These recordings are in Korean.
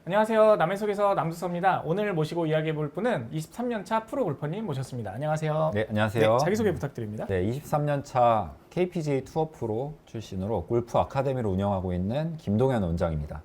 안녕하세요. 남의 속에서 남수서입니다. 오늘 모시고 이야기해볼 분은 23년차 프로 골퍼님 모셨습니다. 안녕하세요. 네, 안녕하세요. 자기소개 부탁드립니다. 네, 23년차 KPGA 투어 프로 출신으로 골프 아카데미를 운영하고 있는 김동현 원장입니다.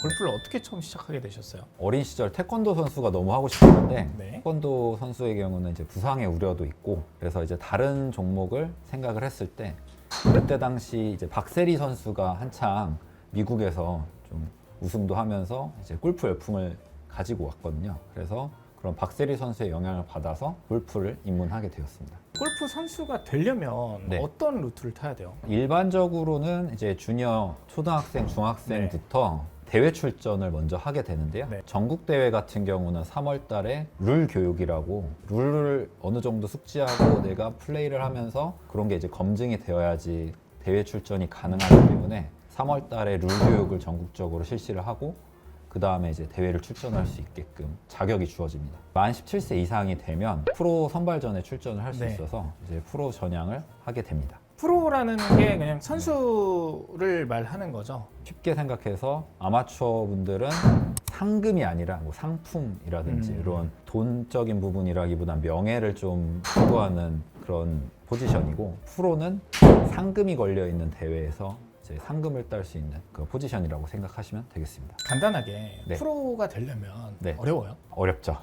골프를 어떻게 처음 시작하게 되셨어요? 어린 시절 태권도 선수가 너무 하고 싶었는데 네. 태권도 선수의 경우는 이제 부상의 우려도 있고 그래서 이제 다른 종목을 생각을 했을 때 그때 당시 이제 박세리 선수가 한창 미국에서 좀 우승도 하면서 이제 골프 열풍을 가지고 왔거든요. 그래서 그런 박세리 선수의 영향을 받아서 골프를 입문하게 되었습니다. 골프 선수가 되려면 네. 어떤 루트를 타야 돼요? 일반적으로는 이제 주니어, 초등학생, 중학생부터 대회 출전을 먼저 하게 되는데요. 네. 전국 대회 같은 경우는 3월 달에 룰 교육이라고 룰을 어느 정도 숙지하고 내가 플레이를 하면서 그런 게 이제 검증이 되어야지 대회 출전이 가능하기 때문에 3월 달에 룰 교육을 전국적으로 실시를 하고 그 다음에 이제 대회를 출전할 수 있게끔 자격이 주어집니다. 만 17세 이상이 되면 프로 선발전에 출전을 할 수 네. 있어서 이제 프로 전향을 하게 됩니다. 프로라는 게 그냥 선수를 말하는 거죠. 쉽게 생각해서 아마추어 분들은 상금이 아니라 뭐 상품이라든지 이런 돈적인 부분이라기보단 명예를 좀 추구하는 그런 포지션이고 프로는 상금이 걸려 있는 대회에서 이제 상금을 딸 수 있는 그 포지션이라고 생각하시면 되겠습니다. 간단하게 네. 프로가 되려면 네. 어려워요? 어렵죠.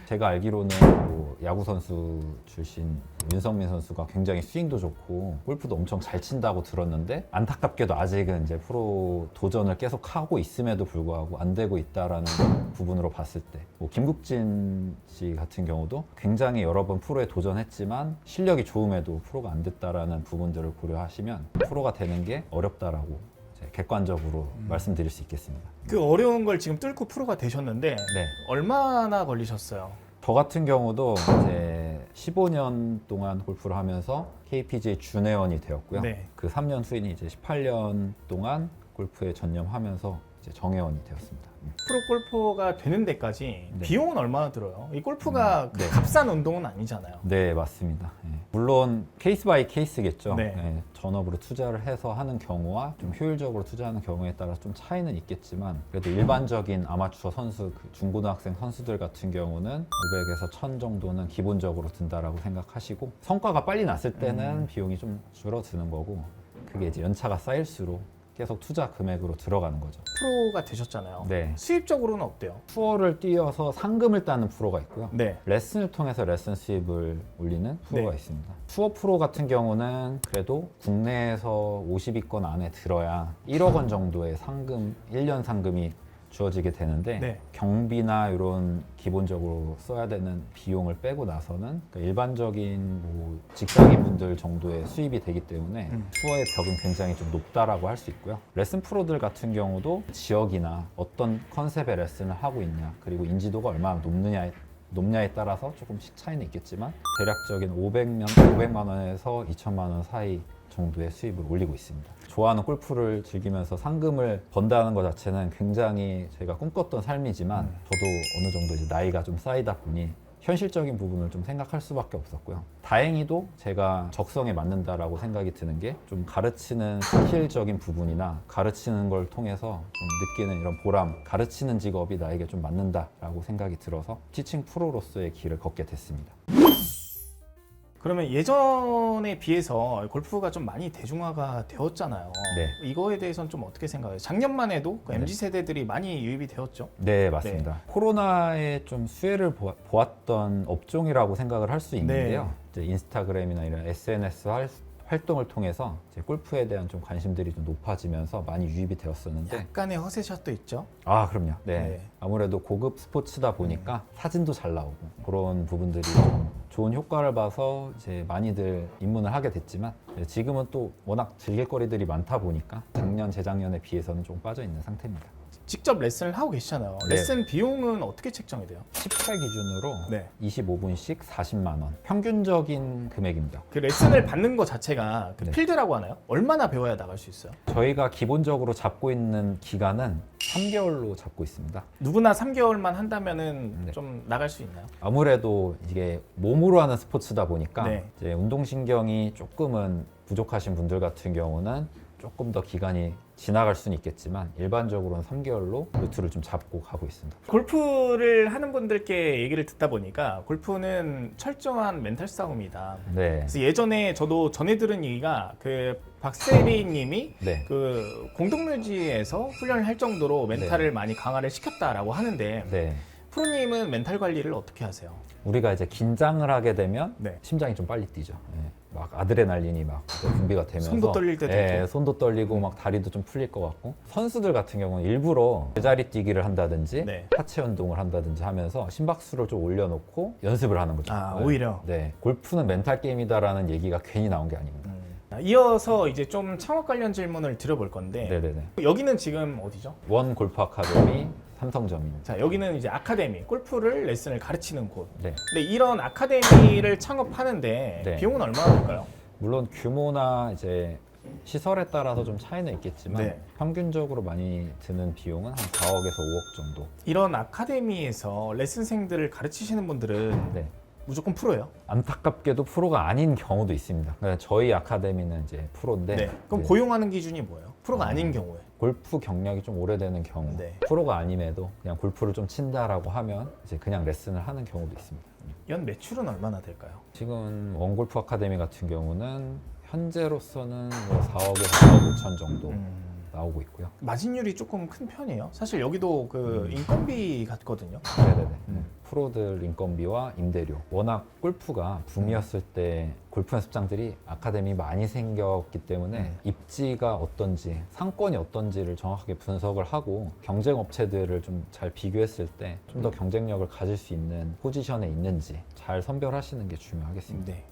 제가 알기로는 뭐 야구 선수 출신 윤성민 선수가 굉장히 스윙도 좋고 골프도 엄청 잘 친다고 들었는데 안타깝게도 아직은 이제 프로 도전을 계속 하고 있음에도 불구하고 안 되고 있다라는 부분으로 봤을 때 뭐 김국진 씨 같은 경우도 굉장히 여러 번 프로에 도전했지만 실력이 좋음에도 프로가 안 됐다라는 부분들을 고려하시면 프로가 되는 게 어렵다라고 이제 객관적으로 말씀드릴 수 있겠습니다. 그 어려운 걸 지금 뚫고 프로가 되셨는데 네. 얼마나 걸리셨어요? 저 같은 경우도 이제 15년 동안 골프를 하면서 KPGA 준회원이 되었고요. 네. 그 3년 후인 이제 18년 동안 골프에 전념하면서 이제 정회원이 되었습니다. 프로 골퍼가 되는 데까지 네. 비용은 얼마나 들어요? 이 골프가 네. 값싼 운동은 아니잖아요. 네, 맞습니다. 예. 물론 케이스 바이 케이스겠죠. 네. 예, 전업으로 투자를 해서 하는 경우와 좀 효율적으로 투자하는 경우에 따라 좀 차이는 있겠지만 그래도 일반적인 아마추어 선수, 그 중고등학생 선수들 같은 경우는 500에서 1000 정도는 기본적으로 든다라고 생각하시고 성과가 빨리 났을 때는 비용이 좀 줄어드는 거고 그게 이제 연차가 쌓일수록 계속 투자 금액으로 들어가는 거죠. 프로가 되셨잖아요. 네. 수입적으로는 어때요? 투어를 뛰어서 상금을 따는 프로가 있고요. 네. 레슨을 통해서 레슨 수입을 올리는 프로가 네. 있습니다. 투어 프로 같은 경우는 그래도 국내에서 50위권 안에 들어야 1억 원 정도의 상금, 1년 상금이 주어지게 되는데 네. 경비나 이런 기본적으로 써야 되는 비용을 빼고 나서는 그러니까 일반적인 뭐 직장인분들 정도의 수입이 되기 때문에 투어의 벽은 굉장히 좀 높다라고 할 수 있고요. 레슨 프로들 같은 경우도 지역이나 어떤 컨셉의 레슨을 하고 있냐 그리고 인지도가 얼마나 높냐에 따라서 조금씩 차이는 있겠지만 대략적인 500만 원에서 2천만 원 사이 정도의 수입을 올리고 있습니다. 좋아하는 골프를 즐기면서 상금을 번다는 것 자체는 굉장히 제가 꿈꿨던 삶이지만 저도 어느 정도 이제 나이가 좀 쌓이다 보니 현실적인 부분을 좀 생각할 수밖에 없었고요. 다행히도 제가 적성에 맞는다라고 생각이 드는 게 좀 가르치는 스킬적인 부분이나 가르치는 걸 통해서 좀 느끼는 이런 보람, 가르치는 직업이 나에게 좀 맞는다라고 생각이 들어서 티칭 프로로서의 길을 걷게 됐습니다. 그러면 예전에 비해서 골프가 좀 많이 대중화가 되었잖아요. 네. 이거에 대해서는 좀 어떻게 생각해요? 작년만 해도 그 네. MZ세대들이 많이 유입이 되었죠. 네, 맞습니다. 코로나에 좀 수혜를 보았던 업종이라고 생각을 할 수 있는데요. 이제 인스타그램이나 이런 SNS 활동을 통해서 이제 골프에 대한 좀 관심들이 좀 높아지면서 많이 유입이 되었었는데 약간의 허세샷도 있죠. 아, 그럼요. 네. 네. 아무래도 고급 스포츠다 보니까 사진도 잘 나오고 그런 부분들이 좀 좋은 효과를 봐서 이제 많이들 입문을 하게 됐지만 지금은 또 워낙 즐길 거리들이 많다 보니까 작년, 재작년에 비해서는 좀 빠져 있는 상태입니다. 직접 레슨을 하고 계시잖아요. 네. 레슨 비용은 어떻게 책정이 돼요? 10회 기준으로 네. 25분씩 40만 원. 평균적인 금액입니다. 그 레슨을 받는 것 자체가 그 네. 필드라고 하나요? 얼마나 배워야 나갈 수 있어요? 저희가 기본적으로 잡고 있는 기간은 3개월로 잡고 있습니다. 누구나 3개월만 한다면은 네. 좀 나갈 수 있나요? 아무래도 이게 몸으로 하는 스포츠다 보니까 네. 이제 운동신경이 조금은 부족하신 분들 같은 경우는 조금 더 기간이 지나갈 수는 있겠지만 일반적으로는 3개월로 루트를 좀 잡고 가고 있습니다. 골프를 하는 분들께 얘기를 듣다 보니까 골프는 철저한 멘탈 싸움이다. 네. 그래서 예전에 저도 전해 들은 얘기가 그 박세리 님이 네. 그 공동묘지에서 훈련을 할 정도로 멘탈을 많이 강화를 시켰다라고 하는데 네. 프로님은 멘탈 관리를 어떻게 하세요? 우리가 이제 긴장을 하게 되면 네. 심장이 좀 빨리 뛰죠. 예. 막 아드레날린이 막 분비가 되면서 손도 떨릴 때도 예, 있고. 손도 떨리고 막 다리도 좀 풀릴 것 같고 선수들 같은 경우는 일부러 제자리 뛰기를 한다든지 네. 하체 운동을 한다든지 하면서 심박수를 좀 올려놓고 연습을 하는 거죠. 아, 네. 오히려. 네, 골프는 멘탈 게임이다라는 얘기가 괜히 나온 게 아닙니다. 이어서 이제 좀 창업 관련 질문을 드려볼 건데 네네네. 여기는 지금 어디죠? 원 골프 아카데미 삼성점입니다. 자, 여기는 이제 아카데미, 골프를 레슨을 가르치는 곳. 네. 근데 이런 아카데미를 창업하는데 네. 비용은 얼마나 들까요? 물론 규모나 이제 시설에 따라서 좀 차이는 있겠지만 네. 평균적으로 많이 드는 비용은 한 4억에서 5억 정도. 이런 아카데미에서 레슨생들을 가르치시는 분들은 네. 무조건 프로예요? 안타깝게도 프로가 아닌 경우도 있습니다. 그러니까 저희 아카데미는 이제 프로인데 네. 그럼 네. 고용하는 기준이 뭐예요? 프로가 아닌 경우에. 골프 경력이 좀 오래되는 경우 네. 프로가 아님에도 그냥 골프를 좀 친다라고 하면 이제 그냥 레슨을 하는 경우도 있습니다. 연 매출은 얼마나 될까요? 지금 원골프 아카데미 같은 경우는 현재로서는 뭐 4억에서 4억 5천 정도 나오고 있고요. 마진율이 조금 큰 편이에요. 사실 여기도 그 인건비 같거든요. 네네네. 프로들 인건비와 임대료. 워낙 골프가 붐이었을 때 골프 연습장들이 아카데미 많이 생겼기 때문에 입지가 어떤지, 상권이 어떤지를 정확하게 분석을 하고 경쟁 업체들을 좀 잘 비교했을 때 좀 더 경쟁력을 가질 수 있는 포지션에 있는지 잘 선별하시는 게 중요하겠습니다. 네.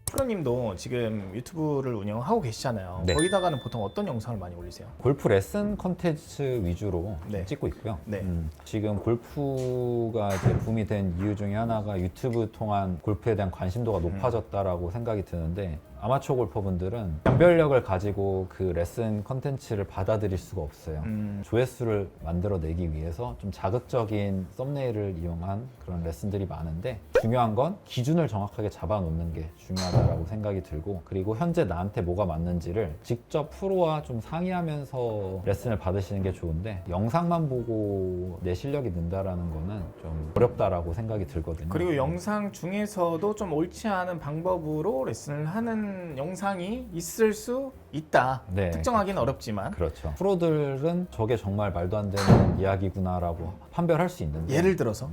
프로님도 지금 유튜브를 운영하고 계시잖아요. 네. 거기다가는 보통 어떤 영상을 많이 올리세요? 골프 레슨 컨텐츠 위주로 네. 찍고 있고요. 네. 지금 골프가 이제 붐이 된 이유 중에 하나가 유튜브 통한 골프에 대한 관심도가 높아졌다라고 생각이 드는데 아마추어 골퍼분들은 변별력을 가지고 그 레슨 컨텐츠를 받아들일 수가 없어요. 조회수를 만들어내기 위해서 좀 자극적인 썸네일을 이용한 그런 레슨들이 많은데 중요한 건 기준을 정확하게 잡아놓는 게 중요하다고 생각이 들고 그리고 현재 나한테 뭐가 맞는지를 직접 프로와 좀 상의하면서 레슨을 받으시는 게 좋은데 영상만 보고 내 실력이 는다라는 거는 좀 어렵다라고 생각이 들거든요. 그리고 영상 중에서도 좀 옳지 않은 방법으로 레슨을 하는 영상이 있을 수 있다. 네. 특정하기는 어렵지만. 그렇죠. 프로들은 저게 정말 말도 안 되는 이야기구나라고 판별할 수 있는데 예를 들어서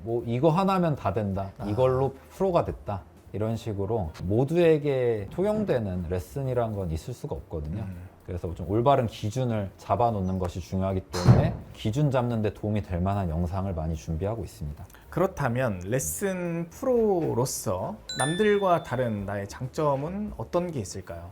뭐 이거 하나면 다 된다. 이걸로 프로가 됐다. 이런 식으로 모두에게 통용되는 레슨이란 건 있을 수가 없거든요. 그래서 좀 올바른 기준을 잡아놓는 것이 중요하기 때문에 기준 잡는 데 도움이 될 만한 영상을 많이 준비하고 있습니다. 그렇다면 레슨 프로로서 남들과 다른 나의 장점은 어떤 게 있을까요?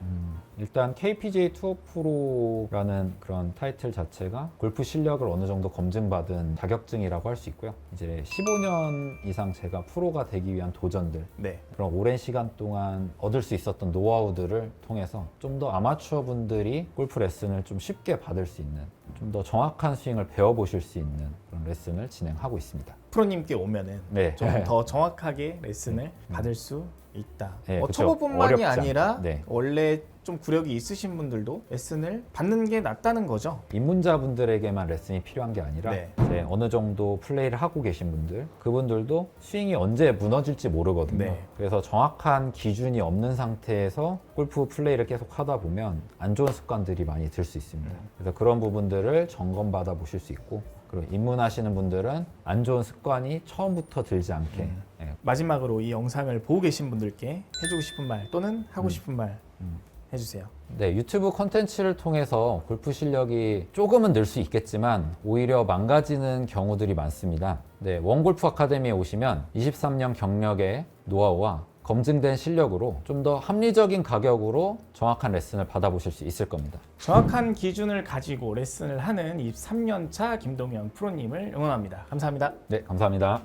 일단 KPGA 투어 프로라는 그런 타이틀 자체가 골프 실력을 어느 정도 검증받은 자격증이라고 할 수 있고요. 이제 15년 이상 제가 프로가 되기 위한 도전들 네. 그런 오랜 시간 동안 얻을 수 있었던 노하우들을 통해서 좀 더 아마추어 분들이 골프 레슨을 좀 쉽게 받을 수 있는 좀 더 정확한 스윙을 배워보실 수 있는 그런 레슨을 진행하고 있습니다. 프로님께 오면은 네. 좀 더 정확하게 레슨을 받을 수 있다. 네, 그쵸. 초보뿐만이 어렵지 아니라 않다. 네. 원래 좀 구력이 있으신 분들도 레슨을 받는 게 낫다는 거죠. 입문자분들에게만 레슨이 필요한 게 아니라 네. 이제 어느 정도 플레이를 하고 계신 분들 그분들도 스윙이 언제 무너질지 모르거든요. 네. 그래서 정확한 기준이 없는 상태에서 골프 플레이를 계속 하다 보면 안 좋은 습관들이 많이 들 수 있습니다. 그래서 그런 부분들을 점검받아 보실 수 있고 그리고 입문하시는 분들은 안 좋은 습관이 처음부터 들지 않게 예, 마지막으로 이 영상을 보고 계신 분들께 해주고 싶은 말 또는 하고 싶은 말 해주세요. 네, 유튜브 콘텐츠를 통해서 골프 실력이 조금은 늘 수 있겠지만 오히려 망가지는 경우들이 많습니다. 네, 원골프 아카데미에 오시면 23년 경력의 노하우와 검증된 실력으로 좀 더 합리적인 가격으로 정확한 레슨을 받아보실 수 있을 겁니다. 정확한 기준을 가지고 레슨을 하는 23년차 김동현 프로님을 응원합니다. 감사합니다. 네, 감사합니다.